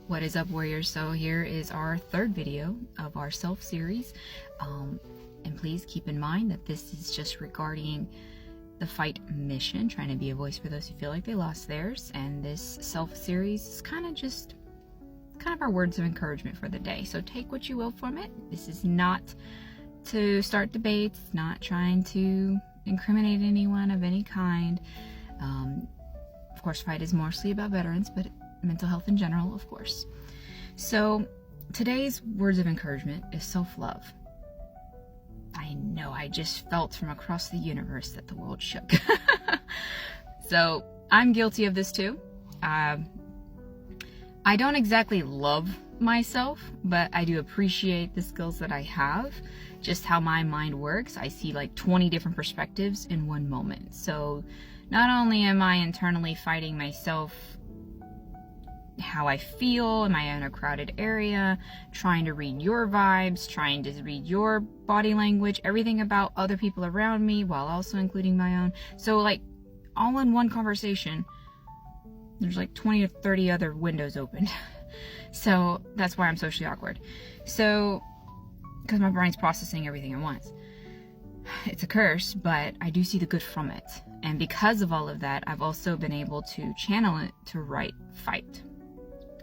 What is up, warriors? So here is our third video of our self series, and please keep in mind that this is just regarding the fight mission, trying to be a voice for those who feel like they lost theirs. And this self series is kind of our words of encouragement for the day, so take what you will from it. This is not to start debates, not trying to incriminate anyone of any kind. Of course, fight is mostly about veterans, but mental health in general, of course. So today's words of encouragement is self-love. I know, I just felt from across the universe that the world shook. So I'm guilty of this too. I don't exactly love myself, but I do appreciate the skills that I have, just how my mind works. I see like 20 different perspectives in one moment. So not only am I internally fighting myself, how I feel, am I in a crowded area, trying to read your vibes, trying to read your body language, everything about other people around me while also including my own. So like all in one conversation, there's like 20 to 30 other windows open. So that's why I'm socially awkward. So, because my brain's processing everything at once. It's a curse, but I do see the good from it. And because of all of that, I've also been able to channel it to write fight.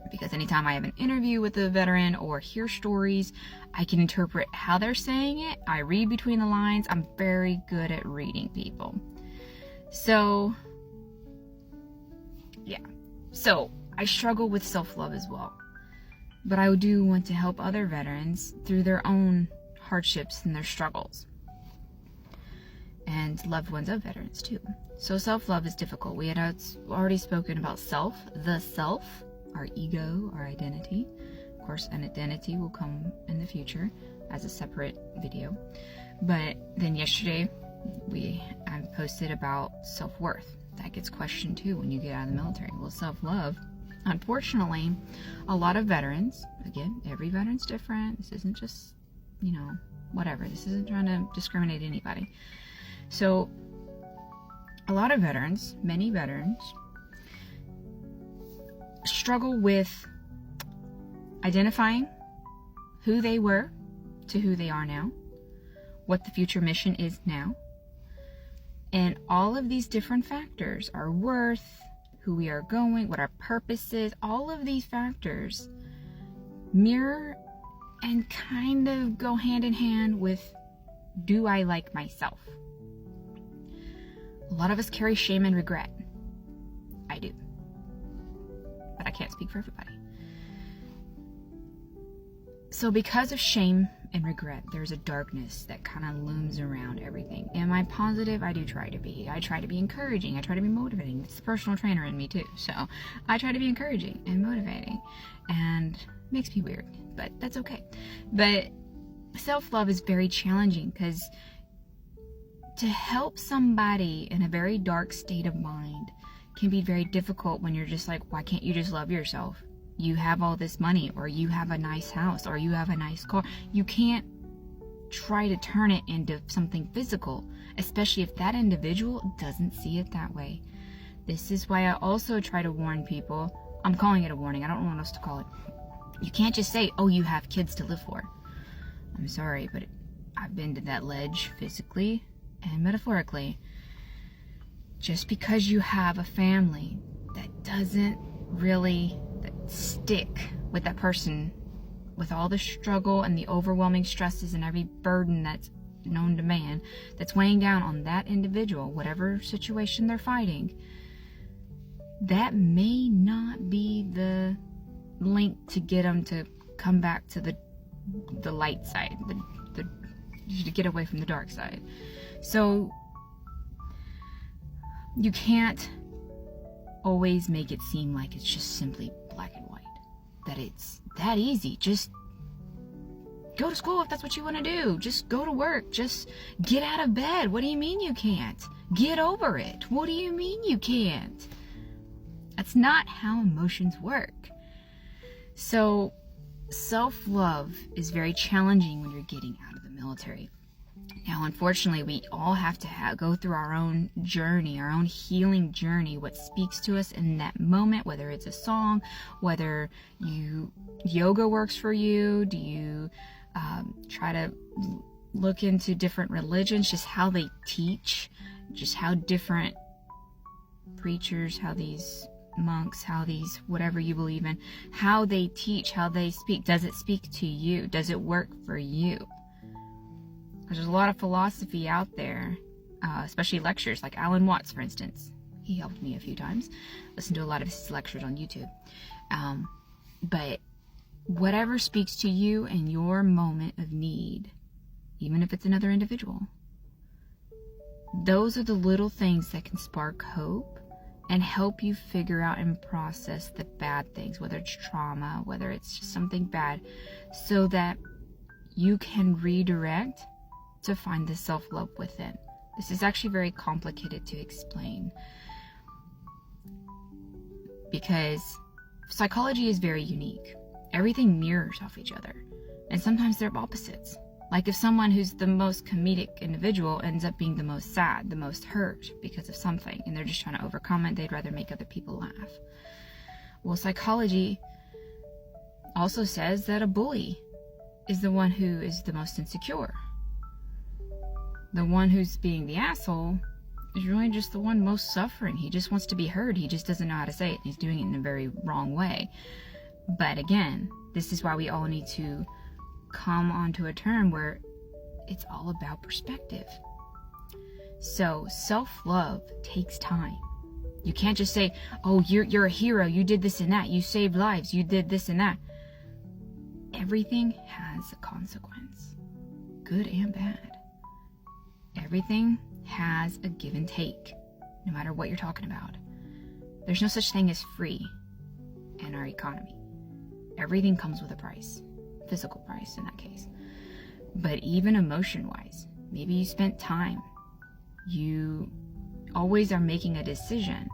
Because anytime I have an interview with a veteran or hear stories, I can interpret how they're saying it. I read between the lines. I'm very good at reading people. So, yeah. So, I struggle with self-love as well. But I do want to help other veterans through their own hardships and their struggles. And loved ones of veterans too. So self-love is difficult. We had already spoken about self, the self, our ego, our identity. Of course, an identity will come in the future as a separate video. But then yesterday, I posted about self-worth. That gets questioned too when you get out of the military. Well, self-love, unfortunately, a lot of veterans, again, every veteran's different. This isn't just, whatever. This isn't trying to discriminate anybody. So, a lot of veterans, many veterans, struggle with identifying who they were to who they are now, what the future mission is now, and all of these different factors, our worth, who we are going, what our purpose is, all of these factors mirror and kind of go hand in hand with, do I like myself? A lot of us carry shame and regret. I do. But I can't speak for everybody. So because of shame and regret, there's a darkness that kind of looms around everything. Am I positive? I do try to be. I try to be encouraging. I try to be motivating. It's the personal trainer in me too. So I try to be encouraging and motivating. And it makes me weird, but that's okay. But self-love is very challenging because to help somebody in a very dark state of mind can be very difficult when you're just like, why can't you just love yourself? You have all this money, or you have a nice house, or you have a nice car. You can't try to turn it into something physical, especially if that individual doesn't see it that way. This is why I also try to warn people. I'm calling it a warning. I don't know what else to call it. You can't just say, oh, you have kids to live for. I'm sorry, but I've been to that ledge physically and metaphorically. Just because you have a family that doesn't really stick with that person, with all the struggle and the overwhelming stresses and every burden that's known to man, that's weighing down on that individual, whatever situation they're fighting, that may not be the link to get them to come back to the light side, to get away from the dark side. So you can't always make it seem like it's just simply black and white, that it's that easy. Just go to school if that's what you want to do. Just go to work. Just get out of bed. What do you mean you can't? Get over it. What do you mean you can't? That's not how emotions work. So self-love is very challenging when you're getting out of the military. Now, unfortunately, we all have to go through our own journey, our own healing journey, what speaks to us in that moment, whether it's a song, whether yoga works for you, do you try to look into different religions, just how they teach, just how different preachers, how these monks, how these whatever you believe in, how they teach, how they speak. Does it speak to you? Does it work for you? There's a lot of philosophy out there, especially lectures like Alan Watts, for instance. He helped me a few times. Listen to a lot of his lectures on YouTube. But whatever speaks to you in your moment of need, even if it's another individual, those are the little things that can spark hope and help you figure out and process the bad things, whether it's trauma, whether it's just something bad, so that you can redirect to find the self-love within. This is actually very complicated to explain because psychology is very unique. Everything mirrors off each other, and sometimes they're opposites. Like if someone who's the most comedic individual ends up being the most sad, the most hurt because of something, and they're just trying to overcome it, they'd rather make other people laugh. Well, psychology also says that a bully is the one who is the most insecure. The one who's being the asshole is really just the one most suffering. He just wants to be heard. He just doesn't know how to say it. He's doing it in a very wrong way. But again, this is why we all need to come onto a term where it's all about perspective. So self-love takes time. You can't just say, oh, you're a hero, you did this and that, you saved lives, you did this and that. Everything has a consequence, good and bad. Everything has a give and take, no matter what you're talking about. There's no such thing as free in our economy. Everything comes with a price, physical price in that case. But even emotion-wise, maybe you spent time, you always are making a decision,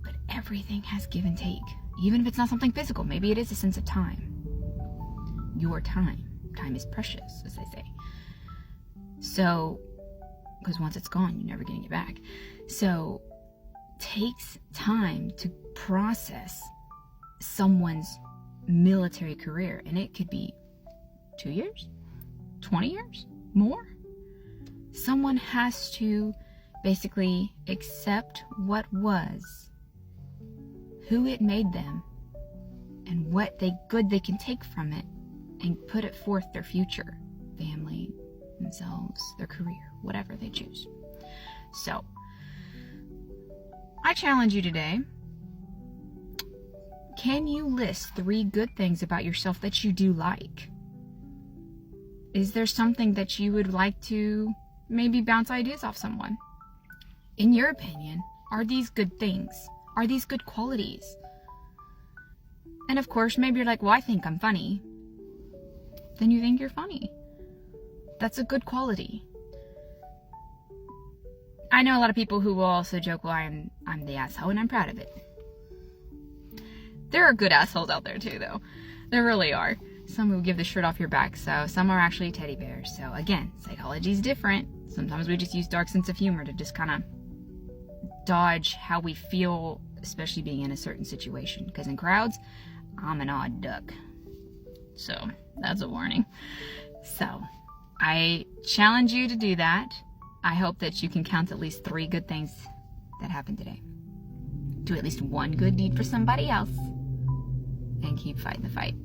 but everything has give and take. Even if it's not something physical, maybe it is a sense of time. Your time. Time is precious, as they say. So, because once it's gone, you're never getting it back. So, takes time to process someone's military career. And it could be 2 years, 20 years, more. Someone has to basically accept what was, who it made them, and what good they can take from it and put it forth their future, family, themselves, their career, whatever they choose. So, I challenge you today. Can you list 3 good things about yourself that you do like? Is there something that you would like to maybe bounce ideas off someone? In your opinion, are these good things? Are these good qualities? And of course, maybe you're like, well, I think I'm funny. Then you think you're funny. That's a good quality. I know a lot of people who will also joke, well, I'm the asshole and I'm proud of it. There are good assholes out there too, though. There really are. Some will give the shirt off your back, so some are actually teddy bears. So again, psychology is different. Sometimes we just use dark sense of humor to just kind of dodge how we feel, especially being in a certain situation. Because in crowds, I'm an odd duck. So that's a warning. So I challenge you to do that. I hope that you can count at least 3 good things that happened today. Do at least 1 good deed for somebody else. And keep fighting the fight.